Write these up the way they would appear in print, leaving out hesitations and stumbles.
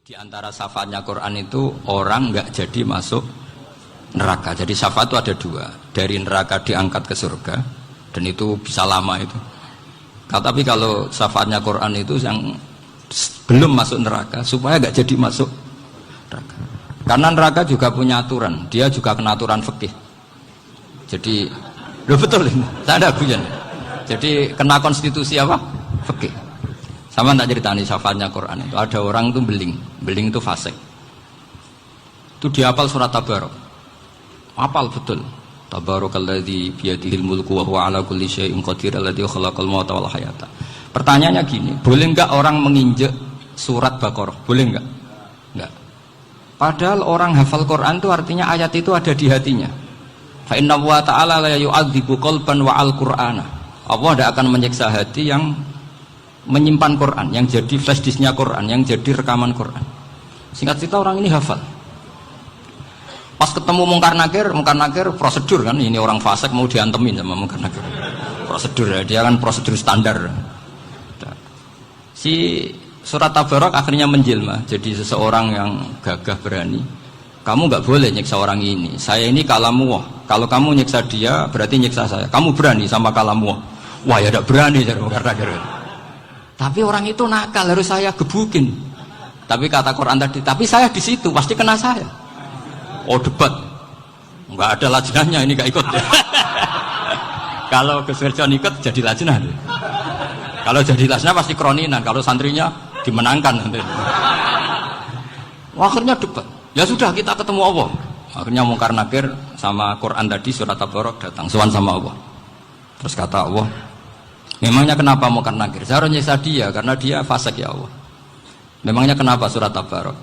Di antara syafaatnya Quran itu orang nggak jadi masuk neraka. Jadi syafaat itu ada dua, dari neraka diangkat ke surga, dan itu bisa lama itu. Tapi kalau syafaatnya Quran itu yang belum masuk neraka supaya nggak jadi masuk neraka. Karena neraka juga punya aturan, dia juga kena aturan fikih. Jadi, betul ini, saya ada guyon. Jadi kena konstitusi apa? Fikih. Sama tak ceritani syafaatnya Quran itu ada orang itu beling itu fasik. Itu dihafal surat Tabarok. Hafal betul. Tabarakalladzi biyadihil mulku wa huwa ala kulli syai'in qadir alladzi khalaqal mauta wal hayata. Pertanyaannya gini, boleh enggak orang menginjek surat Baqarah? Boleh enggak? Enggak. Padahal orang hafal Quran itu artinya ayat itu ada di hatinya. Fa inna wa ta'ala la yu'adzibu qalban wa al-Qur'ana. Allah tidak akan menyiksa hati yang menyimpan Quran, yang jadi flash disknya Quran, yang jadi rekaman Quran. Singkat cerita orang ini hafal. Pas ketemu Mungkar Nakir prosedur kan, ini orang fasik mau diantemin sama Mungkar Nakir. Prosedur ya, dia kan prosedur standar. Si surat Tabarok akhirnya menjelma jadi seseorang yang gagah berani. Kamu nggak boleh nyiksa orang ini. Saya ini kalamullah. Kalau kamu nyiksa dia berarti nyiksa saya. Kamu berani sama kalamullah. Wah ya tidak berani jadi Mungkar Nakir. Tapi orang itu nakal, harus saya gebukin. Tapi kata Quran tadi, tapi saya di situ pasti kena saya. Oh debat, nggak ada lajnahnya ini nggak ikut. Kalau Gus Wirjon ikut jadi lajnah. Kalau jadi lajnah pasti kroninan. Kalau santrinya dimenangkan nanti. Akhirnya debat. Ya sudah kita ketemu Allah. Akhirnya Mungkar Nakir sama Quran tadi surat Tabarok datang sowan sama Allah. Terus kata Allah, memangnya kenapa Mungkar Nakir? Saya harus nyiksa dia karena dia fasik ya Allah. Memangnya kenapa surat Tabarok?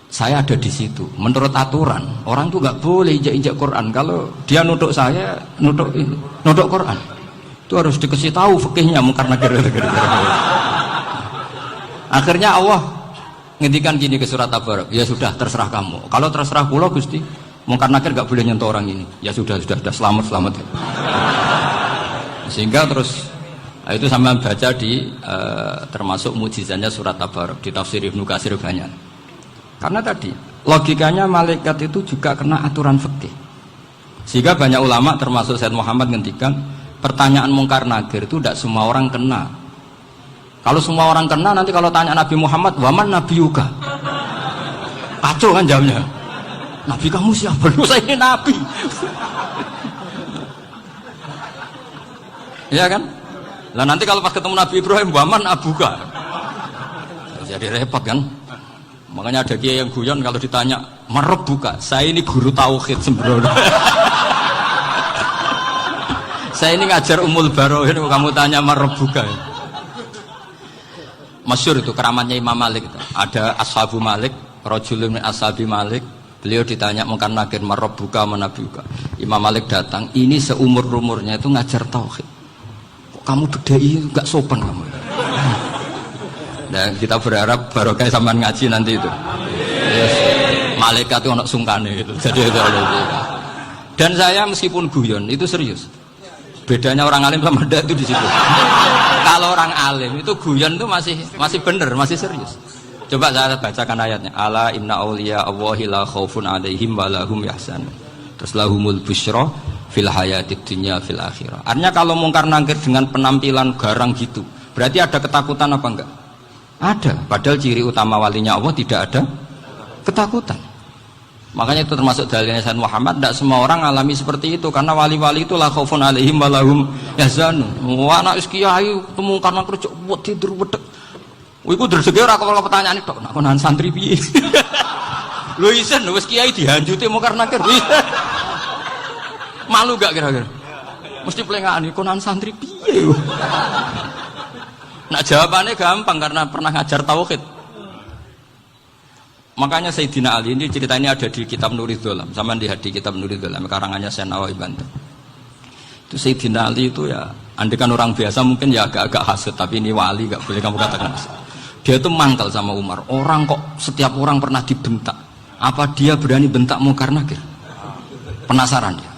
Saya ada di situ. Menurut aturan orang tuh nggak boleh injak-injak Quran. Kalau dia nutuk saya, nutuk Quran, itu harus dikasih tahu fikihnya Mungkar Nakir. Akhirnya Allah ngendikan gini ke surat Tabarok. Ya sudah terserah kamu. Kalau terserah kula Gusti, Mungkar Nakir nggak boleh nyentuh orang ini. Ya sudah selamat. Sehingga terus itu sama baca di termasuk mujizatnya surat Tabarok di tafsir Ibnu Katsir banyak. Karena tadi logikanya malaikat itu juga kena aturan fikih. Sehingga banyak ulama termasuk Said Muhammad ngendikan pertanyaan Mungkar Nakir itu tidak semua orang kena. Kalau semua orang kena nanti kalau tanya Nabi Muhammad, waman nabiyuka? Kacau kan jawabnya. Nabi kamu siapa? Lu saya ini nabi. Ya kan? Lah nanti kalau pas ketemu Nabi Ibrahim, waman abuka? Jadi repot kan? Makanya ada kiai yang guyon kalau ditanya, "Marabbuka?" Saya ini guru tauhid sembrono. Saya ini ngajar Ummul Barohin, kamu tanya Marabbuka. Masyhur itu keramatnya Imam Malik itu. Ada Ashabu Malik, rajulun min ashabi Malik. Beliau ditanya Mungkar Nakir, "Marabbuka manabiuka?" Imam Malik datang, ini seumur-umurnya itu ngajar tauhid. Kamu bedai nggak sopan kamu. Dan kita berharap barokah sampean ngaji nanti itu. Yes. Malaikat itu anak sungkane gitu. Jadi itu. Dan saya meskipun guyon itu serius. Bedanya orang alim sama ndak itu di situ. Kalau orang alim itu guyon itu masih bener, masih serius. Coba saya bacakan ayatnya. Ala inna auliya Allahi la khaufun alaihim wa lahum yahzanun. Terus lahumul busyra fil hayatid dunya fil akhirah. Artinya kalau Mungkar Nakir dengan penampilan garang gitu, berarti ada ketakutan apa enggak? Ada. Padahal ciri utama walinya Allah tidak ada ketakutan. Makanya itu termasuk dalilnya Sayyid Muhammad. Tidak semua orang alami seperti itu karena wali-wali itu la khaufun alaihim wa lahum yahzanun. Wah anak kiai ketemu Mungkar Nakir cok tidur wedek. Iku dresege ora kalau pertanyaan itu nak konan santri piye? Lho isen wis kiai dihanjuti Mungkar Nakir. Malu gak kira-kira? Mesti pelengahan konan santri piye? Nah jawabannya gampang karena pernah ngajar tauhid. Makanya Sayyidina Ali ini cerita ini ada di kitab Nurul Dholam. Sama di kitab Nurul Dholam karangannya Syekh Nawawi Banten. Itu Sayyidina Ali itu ya, andekan orang biasa mungkin ya agak-agak hasut, tapi ini wali gak boleh kamu katakan hasut. Dia itu mangkal sama Umar. Orang kok setiap orang pernah dibentak. Apa dia berani bentak Mungkar Nakir? Penasaran dia.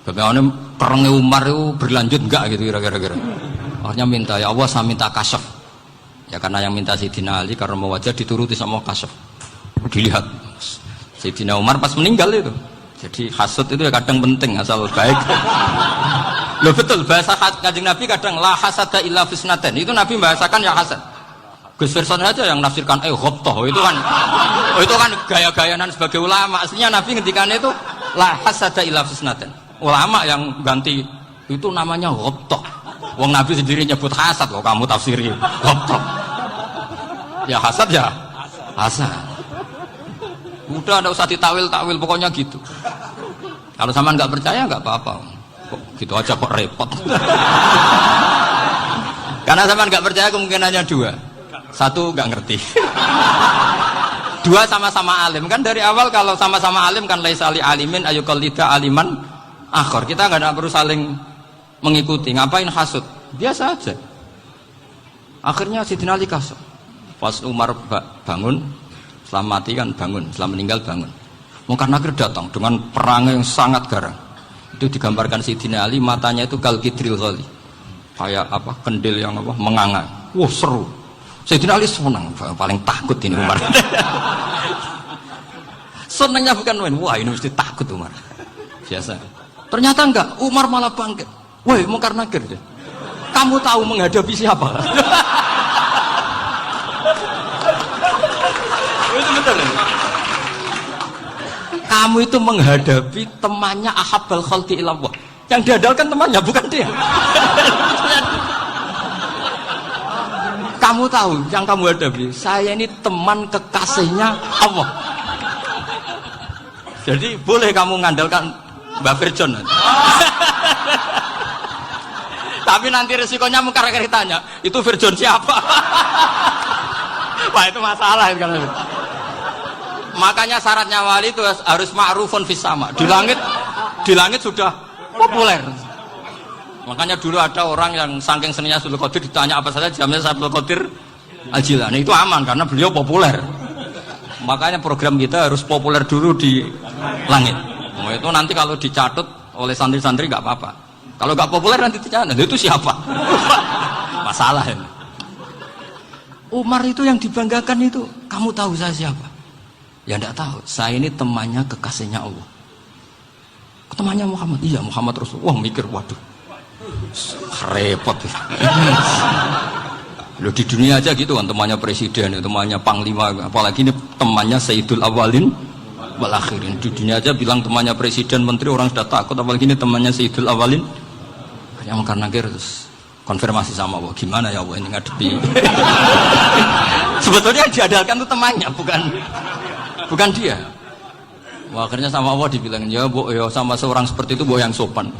Bagaimana perangnya Umar itu berlanjut enggak gitu kira-kira. Akhirnya minta, ya Allah saya minta kasyaf. Ya karena yang minta Sayyidina Ali karena mau wajah dituruti sama Kasaf. Dilihat Sayyidina Umar pas meninggal itu. Jadi hasud itu ya kadang penting asal baik. Loh betul bahasa Kanjeng Nabi kadang la hasada illa fisnaten. Itu Nabi bahasakan ya hasad. Gus Verson aja yang nafsirkan ghobtoh itu kan gaya-gayanan sebagai ulama. Aslinya Nabi ngendikannya itu la hasada illa fisnaten. Ulama yang ganti itu namanya ghobtoh. Wong Nabi sendiri nyebut hasad kok kamu tafsiri ghobtoh. Ya hasad ya hasad. Udah enggak usah ditawil-tawil pokoknya gitu. Kalau sama nggak percaya nggak apa-apa. Kok gitu aja kok repot. Karena sama nggak percaya kemungkinannya dua. Satu nggak ngerti. Dua sama-sama alim. Kan dari awal kalau sama-sama alim kan laisa li alimin ayuqallida aliman akhor. Kita nggak perlu saling mengikuti. Ngapain hasud? Biasa aja. Akhirnya Sayyidina Ali kasar. Pas Umar bangun, setelah mati kan bangun, setelah meninggal bangun. Mungkar Nakir datang dengan perang yang sangat garang. Itu digambarkan Sayyidina Ali matanya itu kalkidril ghali. Kayak apa? Kendil yang apa? Menganga. Wah, seru. Sayyidina Ali senang, paling takut ini Umar. Senangnya bukan main. Wah, ini mesti takut Umar. Biasa. Ternyata enggak, Umar malah bangkit. Woi, Mungkar Nakir. Kamu tahu menghadapi siapa? Itu betul. Kamu itu menghadapi temannya ahabbal khalqi ilallah. Yang diandalkan temannya bukan dia. Kamu tahu yang kamu hadapi, saya ini teman kekasihnya Allah. Jadi boleh kamu mengandalkan Mbak Firjon. Tapi nanti resikonya Mungkar Nakir tanya, itu Firjon siapa? Wah itu masalah kan. Makanya syaratnya wali itu harus ma'rufun fis sama. Di langit sudah populer. Makanya dulu ada orang yang saking seninya Abdul Qadir ditanya apa saja jamnya Abdul Qadir Al-Jilani. Itu aman karena beliau populer. Makanya program kita harus populer dulu di langit. Oh, itu nanti kalau dicatut oleh santri-santri nggak apa-apa. Kalau nggak populer nanti dicatat, itu siapa? Masalah ini. Umar itu yang dibanggakan itu, kamu tahu saya siapa? Ya enggak tahu. Saya ini temannya kekasihnya Allah. Temannya Muhammad. Iya, Muhammad Rasul. Wah, mikir waduh. Repot. Loh di dunia aja gitu kan temannya presiden, temannya panglima, apalagi ini temannya Sayyidul Awalin wal Akhirin. Di dunia aja bilang temannya presiden, menteri orang sudah takut, apalagi ini temannya Sayyidul Awalin. Yang karena terus konfirmasi sama Allah, gimana ya Allah ini ngadepi. Sebetulnya yang diandalkan itu temannya, bukan dia. Wah, akhirnya sama Allah dibilang, ya bu, ya sama seorang seperti itu bu yang sopan.